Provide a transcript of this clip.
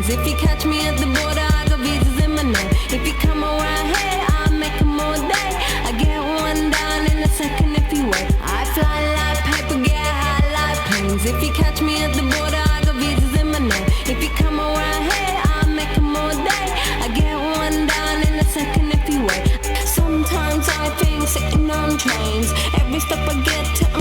planes. If you catch me at the border, I got visas in my name. If you come around here, I'll make them all day. I get one down in a second if you wait. I fly like paper, get high like planes. If you catch me at the border, I got visas in my name. If you come around here, I'll make them all day. I get one down in a second if you wait. Sometimes I think sitting on trains, every stop I get to